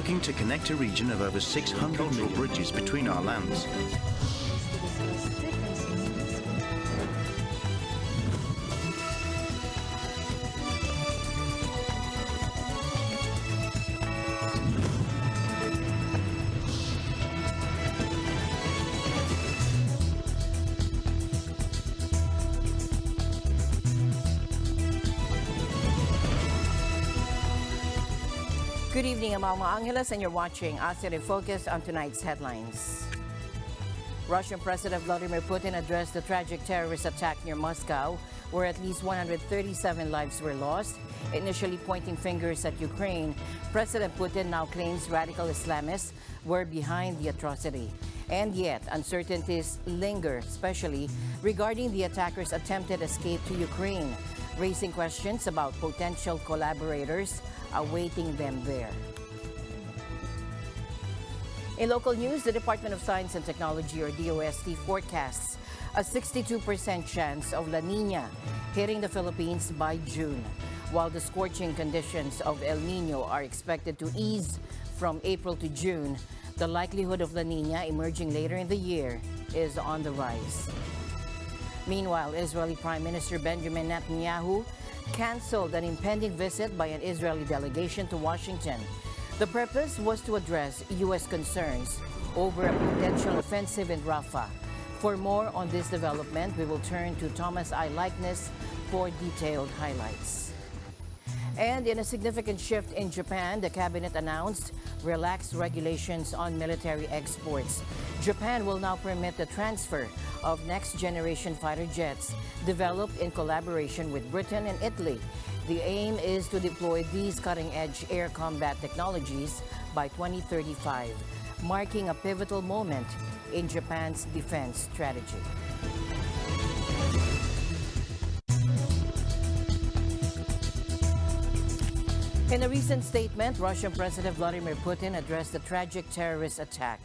looking to connect a region of over 600 cultural bridges between our lands. Good evening, I'm Alma Angeles, and you're watching ASEAN in Focus on tonight's headlines. Russian President Vladimir Putin addressed the tragic terrorist attack near Moscow, where at least 137 lives were lost. Initially pointing fingers at Ukraine, President Putin now claims radical Islamists were behind the atrocity. And yet, uncertainties linger, especially regarding the attackers' attempted escape to Ukraine, raising questions about potential collaborators awaiting them there. In local news, the Department of Science and Technology, or DOST, forecasts a 62% chance of La Nina hitting the Philippines by June, while the scorching conditions of El Nino are expected to ease from April to June. The likelihood of La Nina emerging later in the year is on the rise. Meanwhile, Israeli Prime Minister Benjamin Netanyahu canceled an impending visit by an Israeli delegation to Washington. The purpose was to address U.S. concerns over a potential offensive in Rafah. For more on this development, we will turn to Thomas I. Likeness for detailed highlights. And in a significant shift in Japan, the cabinet announced relaxed regulations on military exports. Japan will now permit the transfer of next-generation fighter jets developed in collaboration with Britain and Italy. The aim is to deploy these cutting-edge air combat technologies by 2035, marking a pivotal moment in Japan's defense strategy. In a recent statement, Russian President Vladimir Putin addressed the tragic terrorist attack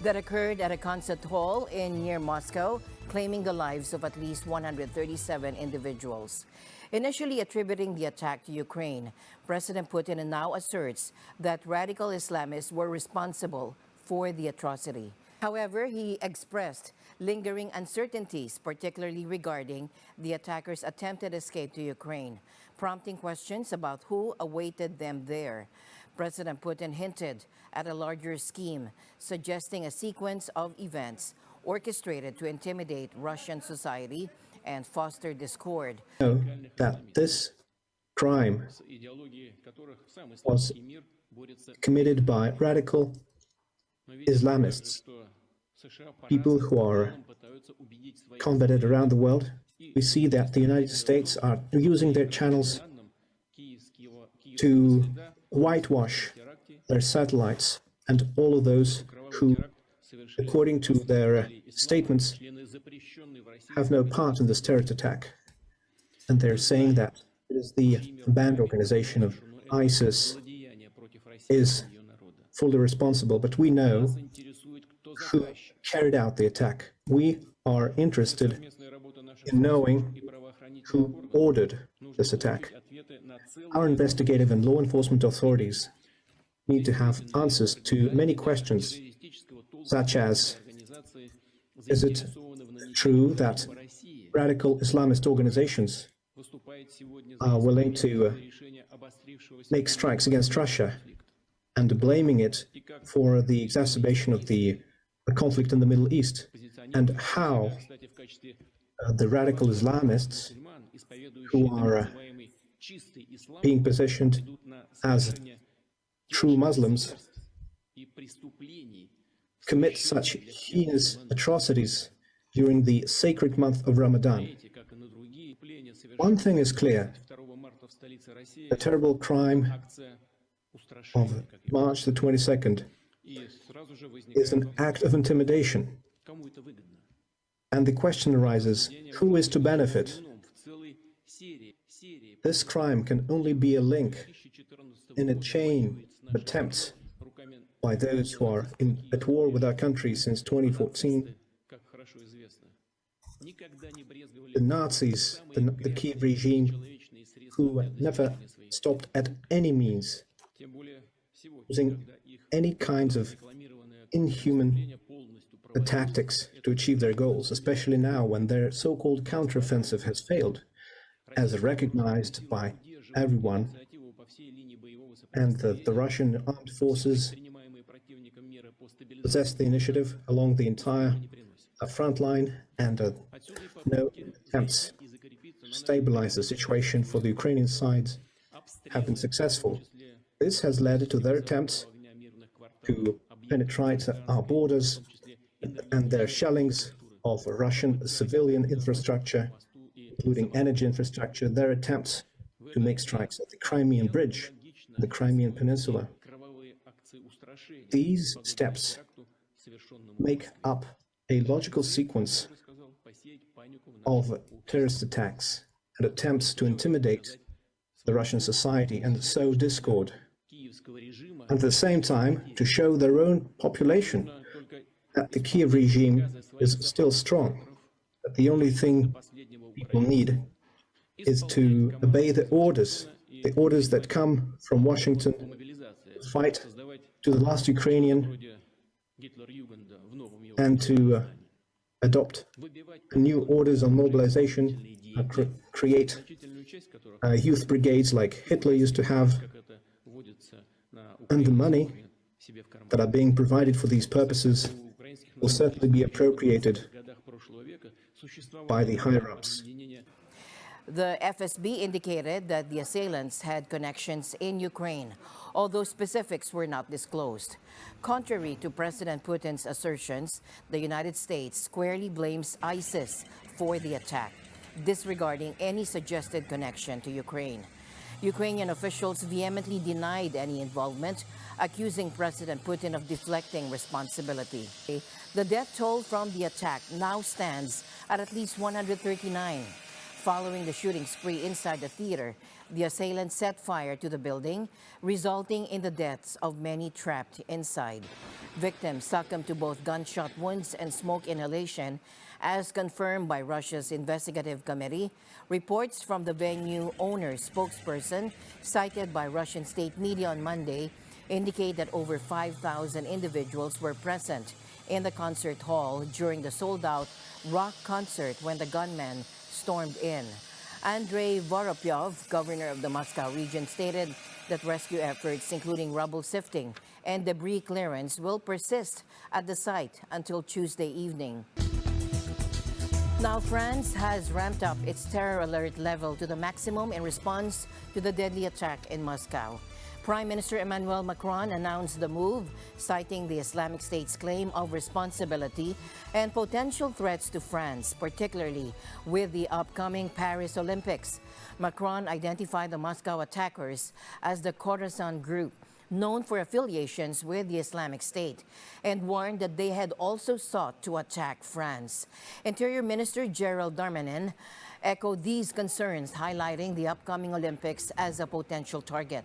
that occurred at a concert hall near Moscow, claiming the lives of at least 137 individuals. Initially attributing the attack to Ukraine, President Putin now asserts that radical Islamists were responsible for the atrocity. However, he expressed lingering uncertainties, particularly regarding the attackers' attempted escape to Ukraine, prompting questions about who awaited them there. President Putin hinted at a larger scheme, suggesting a sequence of events orchestrated to intimidate Russian society and foster discord. That this crime was committed by radical Islamists, people who are combated around the world. We see that the United States are using their channels to whitewash their satellites and all of those who, according to their statements, have no part in this terrorist attack. And they're saying that it is the banned organization of ISIS is fully responsible, but we know who carried out the attack. We are interested in knowing who ordered this attack. Our investigative and law enforcement authorities need to have answers to many questions, such as, is it true that radical Islamist organizations are willing to make strikes against Russia and blaming it for the exacerbation of the conflict in the Middle East? And how the radical Islamists who are being positioned as true Muslims commit such heinous atrocities during the sacred month of Ramadan. One thing is clear: the terrible crime of March the 22nd is an act of intimidation. And the question arises, who is to benefit? This crime can only be a link in a chain of attempts by those who are at war with our country since 2014. The Nazis, the Kiev regime, who never stopped at any means using any kinds of inhuman tactics to achieve their goals, especially now when their so-called counteroffensive has failed, as recognized by everyone. And the Russian armed forces possess the initiative along the entire front line, and no attempts to stabilize the situation for the Ukrainian side have been successful. This has led to their attempts to penetrate our borders and their shellings of Russian civilian infrastructure, including energy infrastructure, their attempts to make strikes at the Crimean Bridge, the Crimean Peninsula. These steps make up a logical sequence of terrorist attacks and attempts to intimidate the Russian society and sow discord, and at the same time to show their own population that the Kiev regime is still strong, that the only thing people need is to obey the orders that come from Washington, fight to the last Ukrainian, and to adopt new orders on mobilization, create youth brigades like Hitler used to have, and the money that are being provided for these purposes will certainly be appropriated by the higher-ups. The FSB indicated that the assailants had connections in Ukraine, although specifics were not disclosed. Contrary to President Putin's assertions, the United States squarely blames ISIS for the attack, disregarding any suggested connection to Ukraine. Ukrainian officials vehemently denied any involvement, accusing President Putin of deflecting responsibility. The death toll from the attack now stands at least 139. Following the shooting spree inside the theater, the assailants set fire to the building, resulting in the deaths of many trapped inside. Victims succumbed to both gunshot wounds and smoke inhalation, as confirmed by Russia's investigative committee. Reports from the venue owner's spokesperson, cited by Russian state media on Monday, indicate that over 5,000 individuals were present in the concert hall during the sold-out rock concert when the gunmen stormed in. Andrei Voropyov, governor of the Moscow region, stated that rescue efforts, including rubble sifting and debris clearance, will persist at the site until Tuesday evening. Now, France has ramped up its terror alert level to the maximum in response to the deadly attack in Moscow. Prime Minister Emmanuel Macron announced the move, citing the Islamic State's claim of responsibility and potential threats to France, particularly with the upcoming Paris Olympics. Macron identified the Moscow attackers as the Khorasan group, known for affiliations with the Islamic State, and warned that they had also sought to attack France. Interior Minister Gerald Darmanin echoed these concerns, highlighting the upcoming Olympics as a potential target.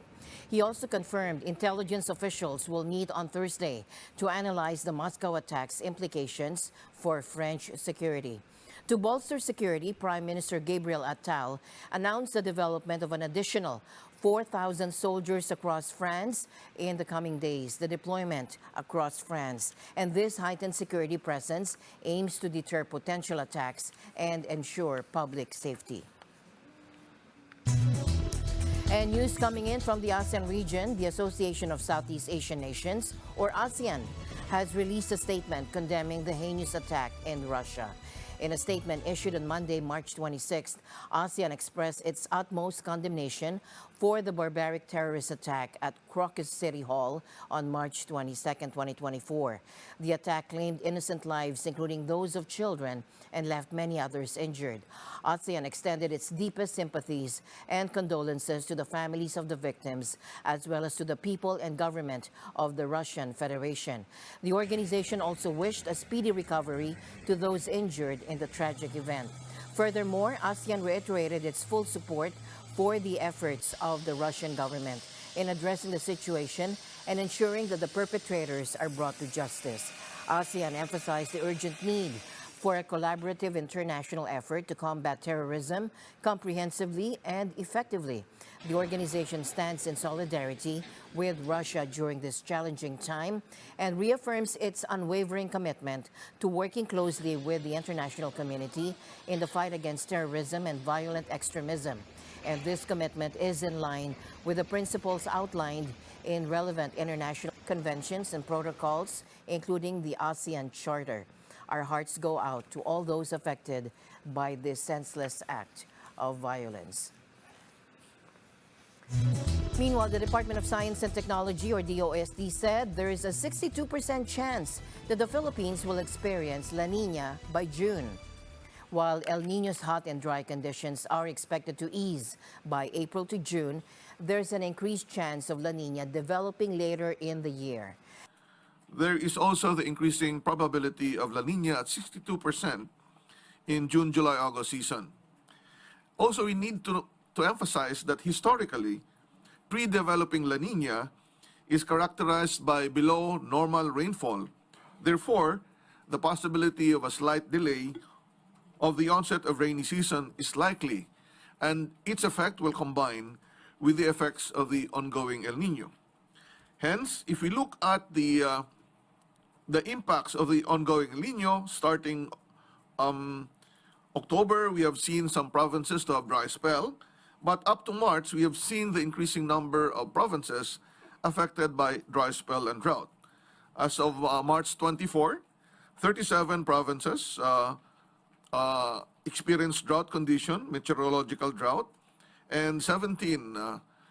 He also confirmed intelligence officials will meet on Thursday to analyze the Moscow attack's implications for French security. To bolster security, Prime Minister Gabriel Attal announced the development of an additional 4,000 soldiers across France in the coming days, the deployment across France. And this heightened security presence aims to deter potential attacks and ensure public safety. And news coming in from the ASEAN region, the Association of Southeast Asian Nations, or ASEAN, has released a statement condemning the heinous attack in Russia. In a statement issued on Monday, March 26th, ASEAN expressed its utmost condemnation for the barbaric terrorist attack at Crocus City Hall on March 22, 2024. The attack claimed innocent lives, including those of children, and left many others injured. ASEAN extended its deepest sympathies and condolences to the families of the victims, as well as to the people and government of the Russian Federation. The organization also wished a speedy recovery to those injured in the tragic event. Furthermore, ASEAN reiterated its full support for the efforts of the Russian government in addressing the situation and ensuring that the perpetrators are brought to justice. ASEAN emphasized the urgent need for a collaborative international effort to combat terrorism comprehensively and effectively. The organization stands in solidarity with Russia during this challenging time and reaffirms its unwavering commitment to working closely with the international community in the fight against terrorism and violent extremism. And this commitment is in line with the principles outlined in relevant international conventions and protocols, including the ASEAN Charter. Our hearts go out to all those affected by this senseless act of violence. Meanwhile, the Department of Science and Technology, or DOST, said there is a 62% chance that the Philippines will experience La Nina by June. While El Niño's hot and dry conditions are expected to ease by April to June, there's an increased chance of La Nina developing later in the year. There is also the increasing probability of La Nina at 62% in June, July, August season. Also, we need to emphasize that historically, pre-developing La Nina is characterized by below normal rainfall. Therefore, the possibility of a slight delay of the onset of rainy season is likely, and its effect will combine with the effects of the ongoing El Nino. Hence, if we look at the impacts of the ongoing El Nino, starting October, we have seen some provinces to have dry spell, but up to March, we have seen the increasing number of provinces affected by dry spell and drought. As of March 24, 37 provinces experienced drought condition, meteorological drought, and 17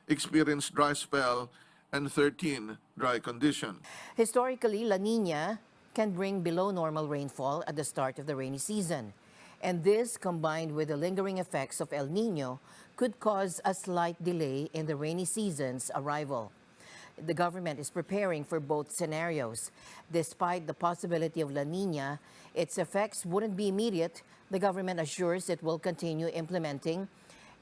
experienced dry spell and 13 dry condition. Historically, La Nina can bring below normal rainfall at the start of the rainy season. And this, combined with the lingering effects of El Nino, could cause a slight delay in the rainy season's arrival. The government is preparing for both scenarios. Despite the possibility of La Nina, its effects wouldn't be immediate. The government assures it will continue implementing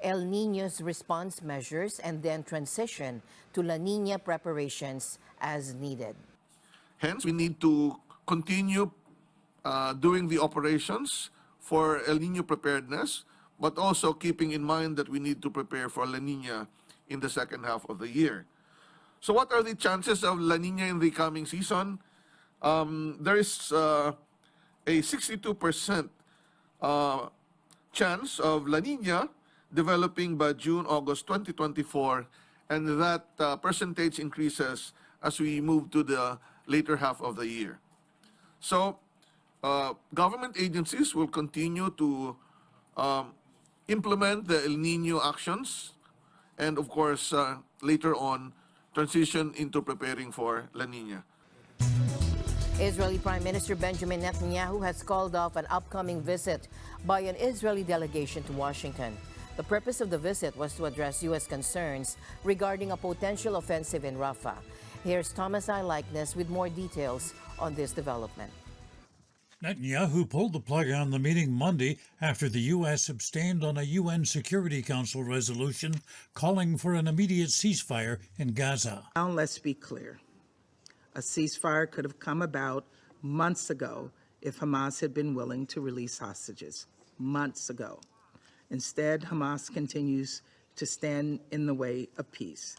El Niño's response measures and then transition to La Nina preparations as needed. Hence, we need to continue doing the operations for El Nino preparedness, but also keeping in mind that we need to prepare for La Nina in the second half of the year. So what are the chances of La Nina in the coming season? There is a 62% chance of La Nina developing by June, August 2024, and that percentage increases as we move to the later half of the year. So government agencies will continue to implement the El Nino actions and, of course, later on, transition into preparing for La Nina. Israeli Prime Minister Benjamin Netanyahu has called off an upcoming visit by an Israeli delegation to Washington. The purpose of the visit was to address U.S. concerns regarding a potential offensive in Rafah. Here's Thomas I. Likeness with more details on this development. Netanyahu pulled the plug on the meeting Monday after the U.S. abstained on a UN Security Council resolution calling for an immediate ceasefire in Gaza. Now let's be clear. A ceasefire could have come about months ago if Hamas had been willing to release hostages. Months ago. Instead, Hamas continues to stand in the way of peace,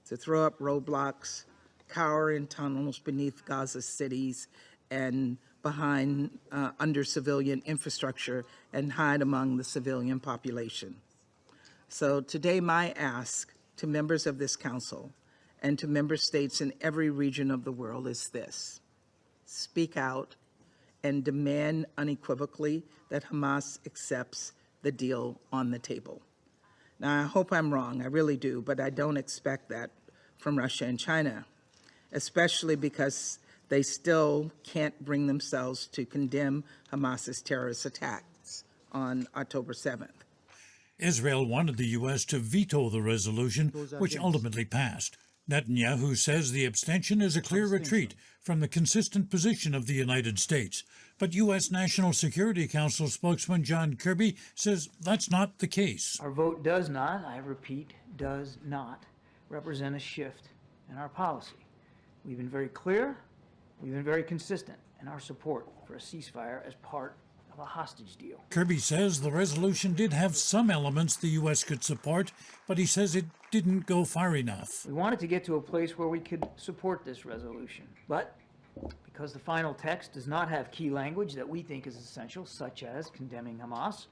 to throw up roadblocks, cower in tunnels beneath Gaza cities and behind under civilian infrastructure and hide among the civilian population. So today my ask to members of this council and to member states in every region of the world is this: speak out and demand unequivocally that Hamas accepts the deal on the table. Now, I hope I'm wrong, I really do, but I don't expect that from Russia and China, especially because they still can't bring themselves to condemn Hamas's terrorist attacks on October 7th. Israel wanted the U.S. to veto the resolution, which ultimately passed. Netanyahu says the abstention is a clear retreat from the consistent position of the United States. But U.S. National Security Council spokesman John Kirby says that's not the case. Our vote does not, I repeat, does not represent a shift in our policy. We've been very clear, we've been very consistent in our support for a ceasefire as part of a hostage deal. Kirby says the resolution did have some elements the U.S. could support, but he says it didn't go far enough. We wanted to get to a place where we could support this resolution, but because the final text does not have key language that we think is essential, such as condemning Hamas,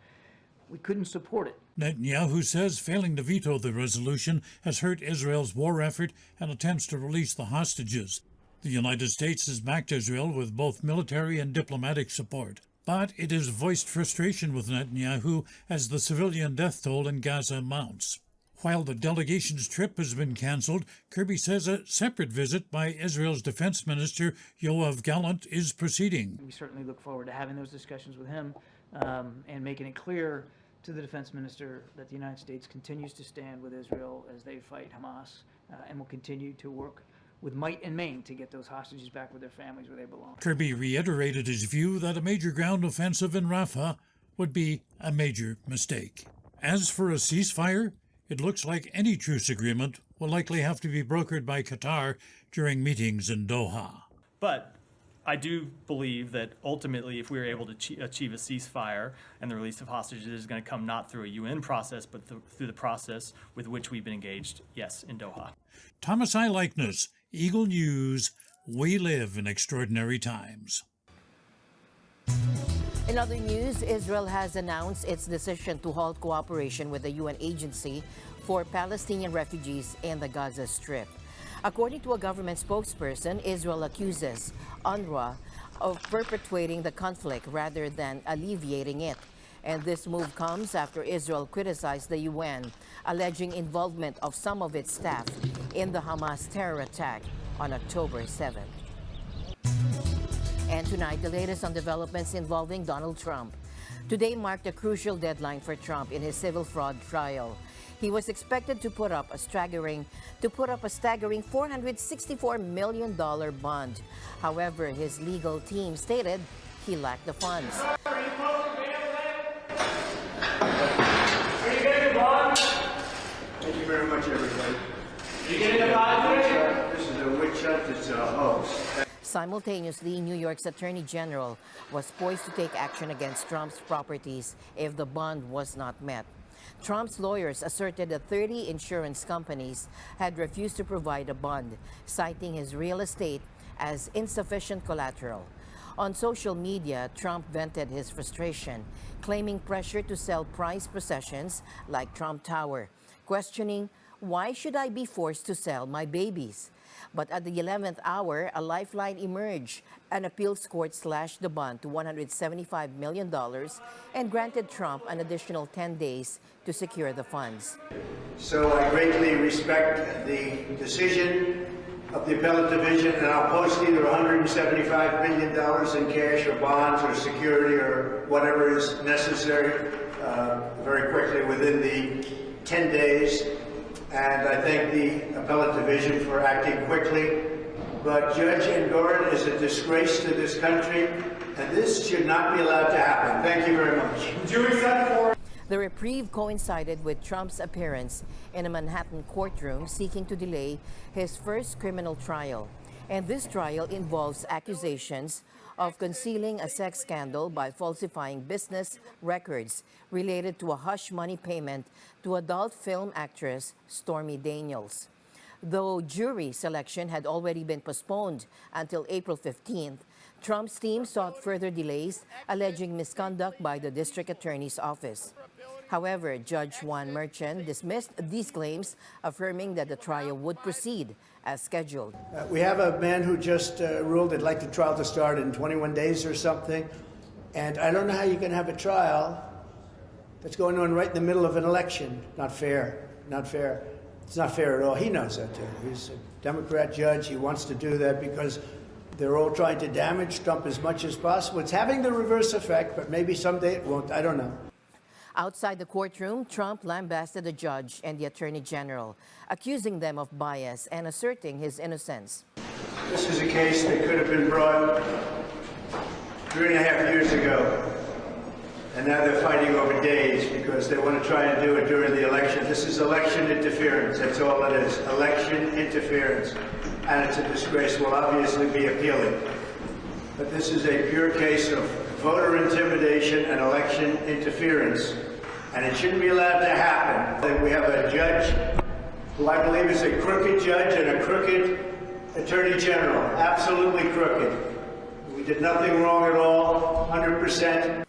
we couldn't support it. Netanyahu says failing to veto the resolution has hurt Israel's war effort and attempts to release the hostages. The United States has backed Israel with both military and diplomatic support. But it has voiced frustration with Netanyahu as the civilian death toll in Gaza mounts. While the delegation's trip has been canceled, Kirby says a separate visit by Israel's defense minister, Yoav Gallant, is proceeding. We certainly look forward to having those discussions with him and making it clear to the defense minister that the United States continues to stand with Israel as they fight Hamas and will continue to work with might and main to get those hostages back with their families where they belong. Kirby reiterated his view that a major ground offensive in Rafah would be a major mistake. As for a ceasefire, it looks like any truce agreement will likely have to be brokered by Qatar during meetings in Doha. But I do believe that ultimately, if we are able to achieve a ceasefire and the release of hostages is going to come not through a UN process, but through the process with which we've been engaged, yes, in Doha. Thomas I. Likeness, Eagle News, we live in extraordinary times. In other news, Israel has announced its decision to halt cooperation with the UN agency for Palestinian refugees in the Gaza Strip. According to a government spokesperson, Israel accuses UNRWA of perpetuating the conflict rather than alleviating it. And this move comes after Israel criticized the UN, alleging involvement of some of its staff in the Hamas terror attack on October 7th. And tonight, the latest on developments involving Donald Trump. Today marked a crucial deadline for Trump in his civil fraud trial. He was expected to put up a staggering $464 million bond. However, his legal team stated he lacked the funds. Are you getting the bond? Thank you very much, everybody. Are you getting the bond today? This is a witch hunt. It's a hoax. Simultaneously, New York's Attorney General was poised to take action against Trump's properties if the bond was not met. Trump's lawyers asserted that 30 insurance companies had refused to provide a bond, citing his real estate as insufficient collateral. On social media, Trump vented his frustration, claiming pressure to sell prized possessions like Trump Tower, questioning, "Why should I be forced to sell my babies?" But at the 11th hour, a lifeline emerged. An appeals court slashed the bond to $175 million and granted Trump an additional 10 days to secure the funds. So I greatly respect the decision of the appellate division, and I'll post either $175 million in cash or bonds or security or whatever is necessary very quickly within the 10 days. And I thank the appellate division for acting quickly. But Judge Engoron is a disgrace to this country, and this should not be allowed to happen. Thank you very much. Do you accept for? The reprieve coincided with Trump's appearance in a Manhattan courtroom seeking to delay his first criminal trial. And this trial involves accusations of concealing a sex scandal by falsifying business records related to a hush money payment to adult film actress Stormy Daniels. Though jury selection had already been postponed until April 15th, Trump's team sought further delays, alleging misconduct by the district attorney's office. However, Judge Juan Merchan dismissed these claims, affirming that the trial would proceed as scheduled. We have a man who just ruled he'd like the trial to start in 21 days or something. And I don't know how you can have a trial that's going on right in the middle of an election. Not fair. Not fair. It's not fair at all. He knows that, too. He's a Democrat judge. He wants to do that because they're all trying to damage Trump as much as possible. It's having the reverse effect, but maybe someday it won't. I don't know. Outside the courtroom, Trump lambasted the judge and the attorney general, accusing them of bias and asserting his innocence. This is a case that could have been brought 3.5 years ago, and now they're fighting over days because they want to try and do it during the election. This is election interference. That's all it is, election interference. And it's a disgrace. We'll obviously be appealing. But this is a pure case of voter intimidation and election interference, and it shouldn't be allowed to happen. We have a judge who I believe is a crooked judge and a crooked attorney general, absolutely crooked. We did nothing wrong at all, 100%.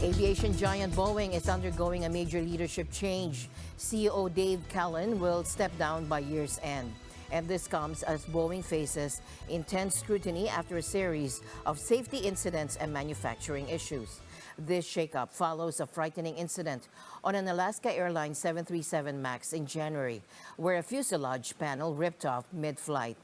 Aviation giant Boeing is undergoing a major leadership change. CEO Dave Callan will step down by year's end. And this comes as Boeing faces intense scrutiny after a series of safety incidents and manufacturing issues. This shakeup follows a frightening incident on an Alaska Airlines 737 MAX in January, where a fuselage panel ripped off mid-flight.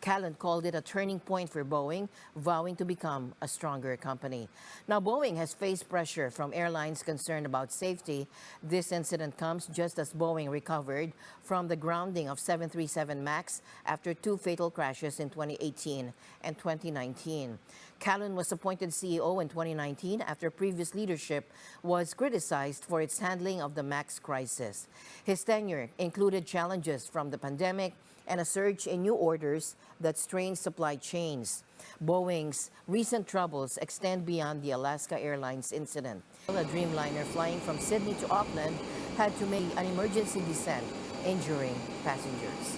Callan called it a turning point for Boeing, vowing to become a stronger company. Now, Boeing has faced pressure from airlines concerned about safety. This incident comes just as Boeing recovered from the grounding of 737 MAX after 2 fatal crashes in 2018 and 2019. Callan was appointed CEO in 2019 after previous leadership was criticized for its handling of the MAX crisis. His tenure included challenges from the pandemic and a surge in new orders that strained supply chains. Boeing's recent troubles extend beyond the Alaska Airlines incident. A Dreamliner flying from Sydney to Auckland had to make an emergency descent, injuring passengers.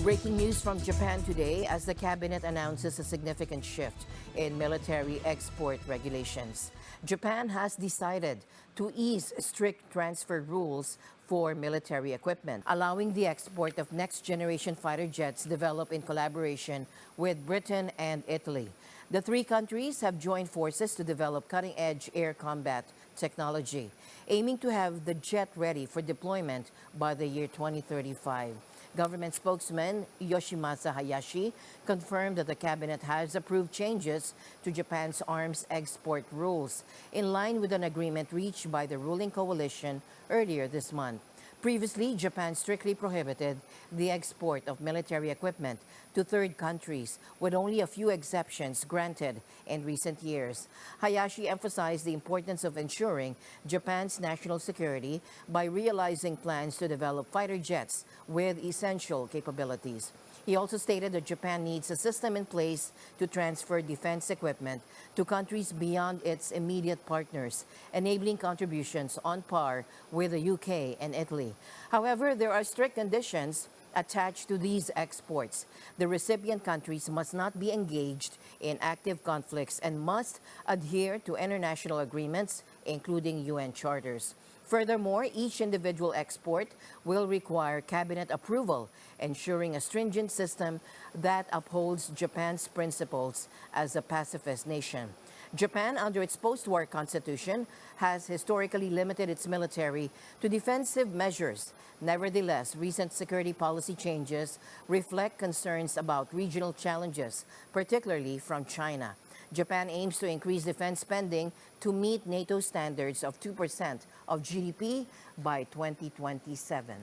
Breaking news from Japan today as the cabinet announces a significant shift in military export regulations. Japan has decided to ease strict transfer rules for military equipment, allowing the export of next-generation fighter jets developed in collaboration with Britain and Italy. The 3 countries have joined forces to develop cutting-edge air combat technology, aiming to have the jet ready for deployment by the year 2035. Government spokesman Yoshimasa Hayashi confirmed that the cabinet has approved changes to Japan's arms export rules, in line with an agreement reached by the ruling coalition earlier this month. Previously, Japan strictly prohibited the export of military equipment to third countries, with only a few exceptions granted in recent years. Hayashi emphasized the importance of ensuring Japan's national security by realizing plans to develop fighter jets with essential capabilities. He also stated that Japan needs a system in place to transfer defense equipment to countries beyond its immediate partners, enabling contributions on par with the UK and Italy. However, there are strict conditions attached to these exports. The recipient countries must not be engaged in active conflicts and must adhere to international agreements, including UN charters. Furthermore, each individual export will require cabinet approval, ensuring a stringent system that upholds Japan's principles as a pacifist nation. Japan, under its post-war constitution, has historically limited its military to defensive measures. Nevertheless, recent security policy changes reflect concerns about regional challenges, particularly from China. Japan aims to increase defense spending to meet NATO standards of 2% of GDP by 2027.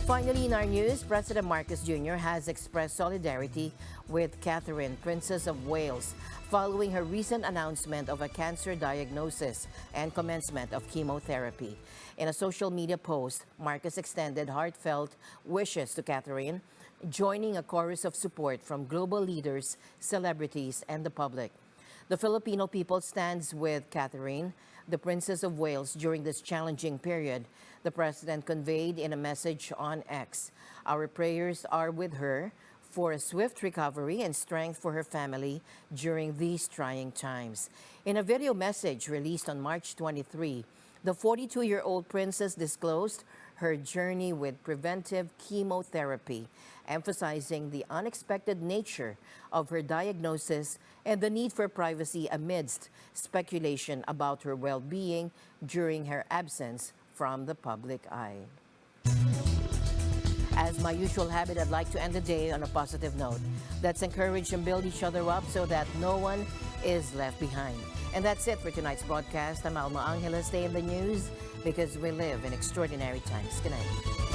Finally, in our news, President Marcos Jr. has expressed solidarity with Catherine, Princess of Wales, following her recent announcement of a cancer diagnosis and commencement of chemotherapy. In a social media post, Marcos extended heartfelt wishes to Catherine, joining a chorus of support from global leaders, celebrities, and the public. The Filipino people stands with Catherine, the Princess of Wales, during this challenging period, the president conveyed in a message on X. Our prayers are with her for a swift recovery and strength for her family during these trying times. In a video message released on March 23, the 42-year-old princess disclosed her journey with preventive chemotherapy, emphasizing the unexpected nature of her diagnosis and the need for privacy amidst speculation about her well-being during her absence from the public eye. As my usual habit, I'd like to end the day on a positive note. Let's encourage and build each other up so that no one is left behind. And that's it for tonight's broadcast. I'm Alma Angeles. Stay in the news because we live in extraordinary times. Good night.